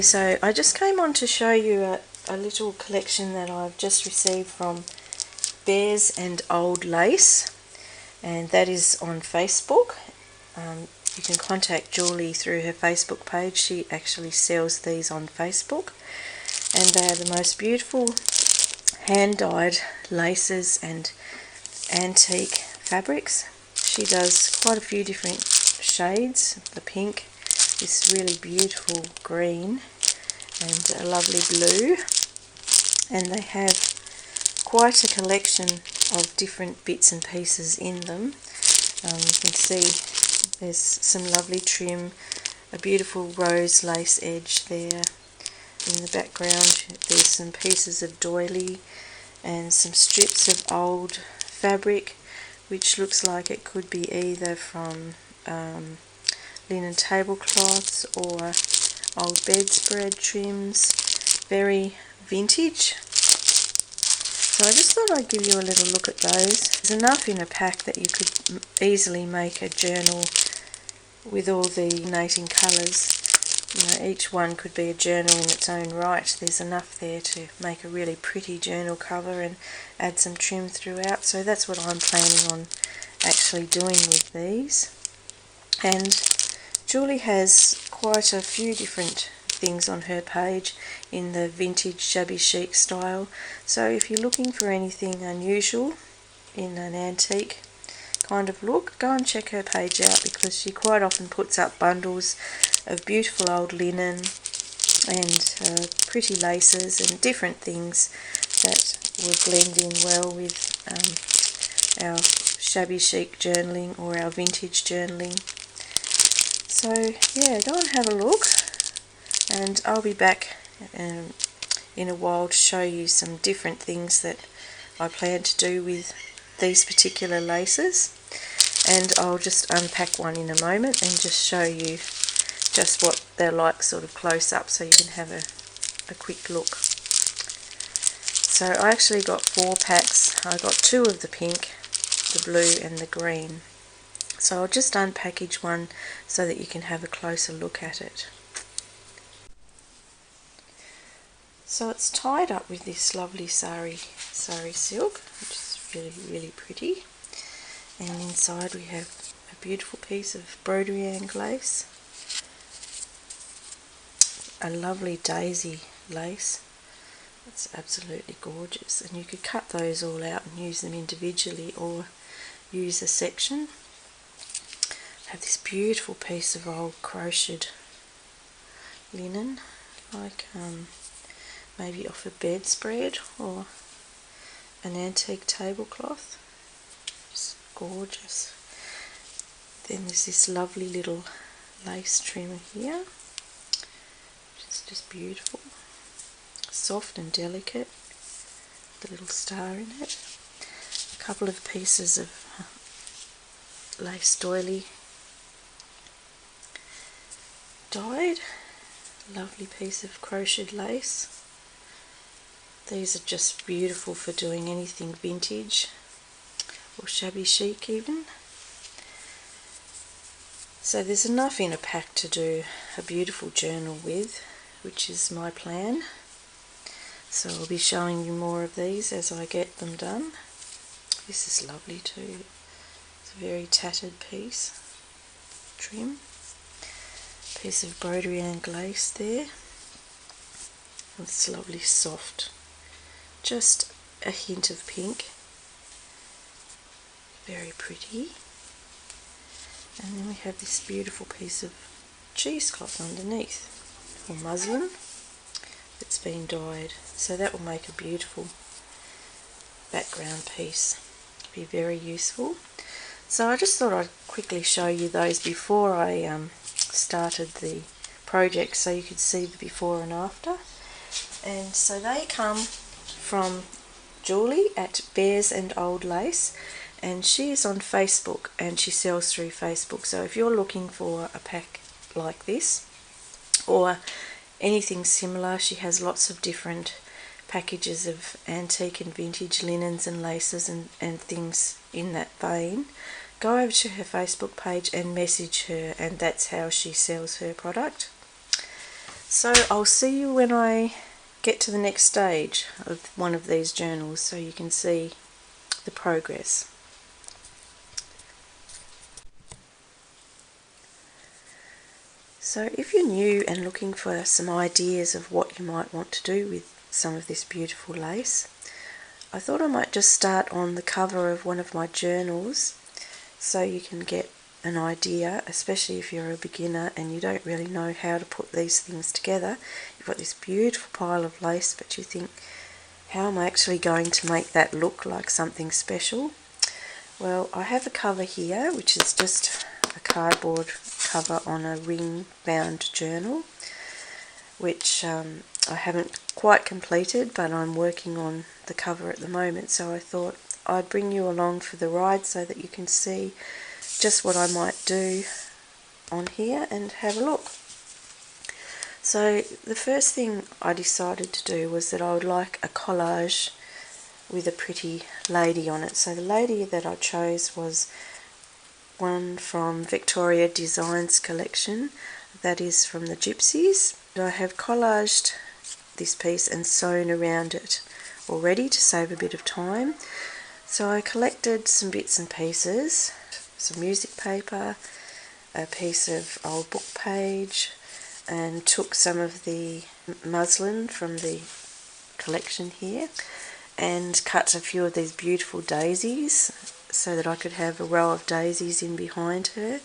so I just came on to show you a little collection that I've just received from Bears and Old Lace, and that is on Facebook. You can contact Julie through her Facebook page. She actually sells these on Facebook, and they are the most beautiful hand-dyed laces and antique fabrics. She does quite a few different shades, the pink, this really beautiful green, and a lovely blue, and they have quite a collection of different bits and pieces in them. You can see there's some lovely trim, a beautiful rose lace edge there in the background. There's some pieces of doily and some strips of old fabric, which looks like it could be either from linen tablecloths or old bedspread trims, very vintage. So I just thought I'd give you a little look at those. There's enough in a pack that you could easily make a journal with all the alternating colours. You know, each one could be a journal in its own right. There's enough there to make a really pretty journal cover and add some trim throughout. So that's what I'm planning on actually doing with these. And Julie has quite a few different things on her page in the vintage shabby chic style. So if you're looking for anything unusual in an antique kind of look, go and check her page out, because she quite often puts up bundles of beautiful old linen and pretty laces and different things that will blend in well with our shabby chic journaling or our vintage journaling. So yeah, go and have a look, and I'll be back in a while to show you some different things that I plan to do with these particular laces, and I'll just unpack one in a moment and just show you just what they're like sort of close up, so you can have a quick look. So I actually got 4 packs. I got 2 of the pink, the blue and the green. So I'll just unpackage one so that you can have a closer look at it. So it's tied up with this lovely sari silk, which is really pretty. And inside we have a beautiful piece of broderie lace, a lovely daisy lace. It's absolutely gorgeous, and you could cut those all out and use them individually or use a section. I have this beautiful piece of old crocheted linen, like maybe off a bedspread or an antique tablecloth. Just gorgeous. Then there's this lovely little lace trim here, which is just beautiful, soft and delicate, with a little star in it. A couple of pieces of lace doily dyed, lovely piece of crocheted lace. These are just beautiful for doing anything vintage or shabby chic even. So there's enough in a pack to do a beautiful journal with, which is my plan. So I'll be showing you more of these as I get them done. This is lovely too. It's a very tattered piece, trim. Piece of broderie and lace there. It's lovely soft, just a hint of pink, very pretty. And then we have this beautiful piece of cheesecloth underneath, or muslin, that's been dyed, so that will make a beautiful background piece. Be very useful. So I just thought I'd quickly show you those before I started the project, so you could see the before and after. And so they come from Julie at Bears and Old Lace, and she is on Facebook and she sells through Facebook. So if you're looking for a pack like this or anything similar, she has lots of different packages of antique and vintage linens and laces and things in that vein. Go over to her Facebook page and message her, and that's how she sells her product. So I'll see you when I get to the next stage of one of these journals so you can see the progress. So if you're new and looking for some ideas of what you might want to do with some of this beautiful lace, I thought I might just start on the cover of one of my journals so you can get an idea, especially if you're a beginner and you don't really know how to put these things together. You've got this beautiful pile of lace, but you think, how am I actually going to make that look like something special? Well, I have a cover here, which is just a cardboard cover on a ring-bound journal, which I haven't quite completed, but I'm working on the cover at the moment, so I thought I'd bring you along for the ride so that you can see just what I might do on here and have a look. So the first thing I decided to do was that I would like a collage with a pretty lady on it. So the lady that I chose was one from Victoria Designs collection, that is from the Gypsies. I have collaged this piece and sewn around it already to save a bit of time. So I collected some bits and pieces, some music paper, a piece of old book page, and took some of the muslin from the collection here and cut a few of these beautiful daisies so that I could have a row of daisies in behind her,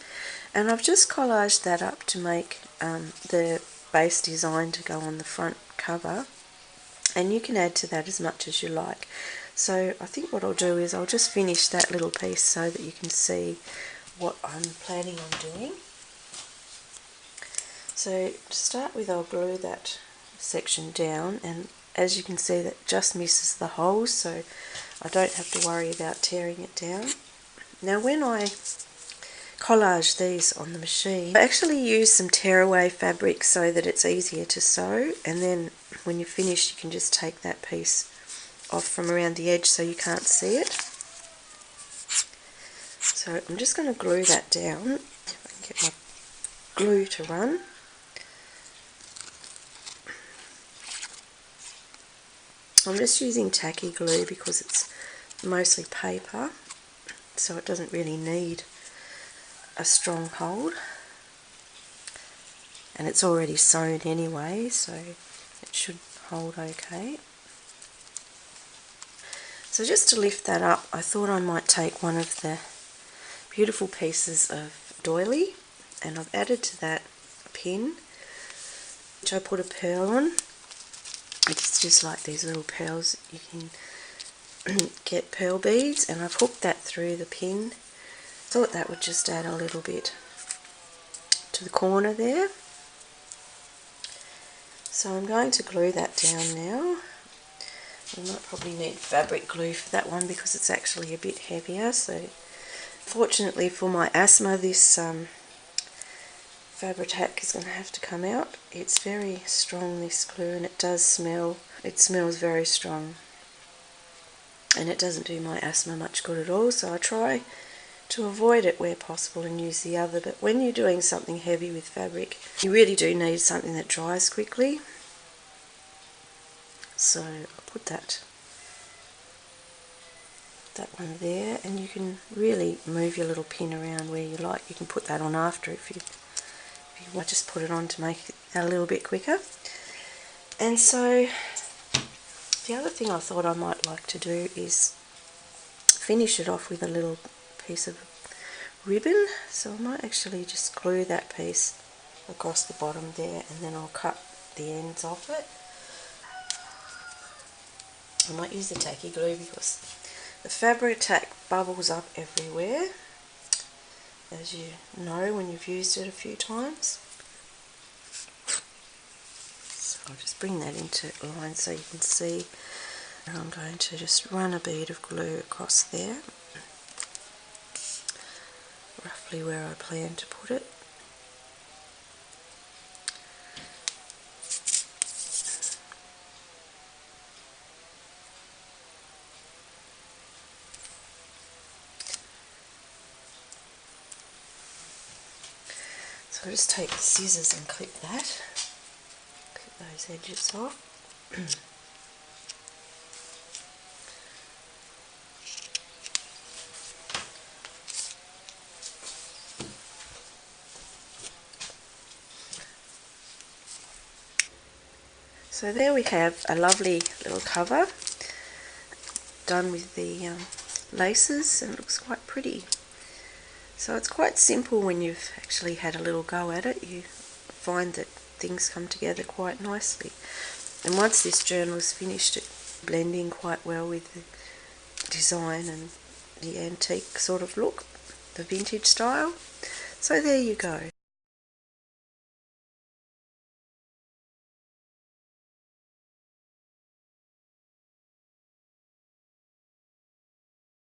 and I've just collaged that up to make the base design to go on the front cover, and you can add to that as much as you like. So I think what I'll do is I'll just finish that little piece so that you can see what I'm planning on doing. So to start with, I'll glue that section down, and as you can see that just misses the holes, so I don't have to worry about tearing it down. Now when I collage these on the machine, I actually use some tearaway fabric so that it's easier to sew, and then when you're finished you can just take that piece off from around the edge so you can't see it. So I'm just going to glue that down, if I can get my glue to run. I'm just using tacky glue because it's mostly paper, so it doesn't really need a strong hold, and it's already sewn anyway, so it should hold okay. So just to lift that up, I thought I might take one of the beautiful pieces of doily, and I've added to that a pin which I put a pearl on. It's just like these little pearls, you can get pearl beads, and I've hooked that through the pin. Thought that would just add a little bit to the corner there. So I'm going to glue that down now. I might probably need fabric glue for that one because it's actually a bit heavier. So fortunately for my asthma, this Fabri-Tac is going to have to come out. It's very strong, this glue, and it does smell. It smells very strong, and it doesn't do my asthma much good at all, so I try to avoid it where possible and use the other. But when you're doing something heavy with fabric, you really do need something that dries quickly. So I'll put that one there, and you can really move your little pin around where you like. You can put that on after if you want. Just put it on to make it a little bit quicker. And so the other thing I thought I might like to do is finish it off with a little piece of ribbon. So I might actually just glue that piece across the bottom there, and then I'll cut the ends off it. I might use the tacky glue because the Fabri-Tac bubbles up everywhere, as you know when you've used it a few times. So I'll just bring that into line so you can see, and I'm going to just run a bead of glue across there, roughly where I plan to put it. So I'll just take the scissors and clip that. those edges off. So there we have a lovely little cover done with the laces, and it looks quite pretty. So it's quite simple when you've actually had a little go at it. You find that things come together quite nicely. And once this journal is finished, it blends in quite well with the design and the antique sort of look, the vintage style. So there you go.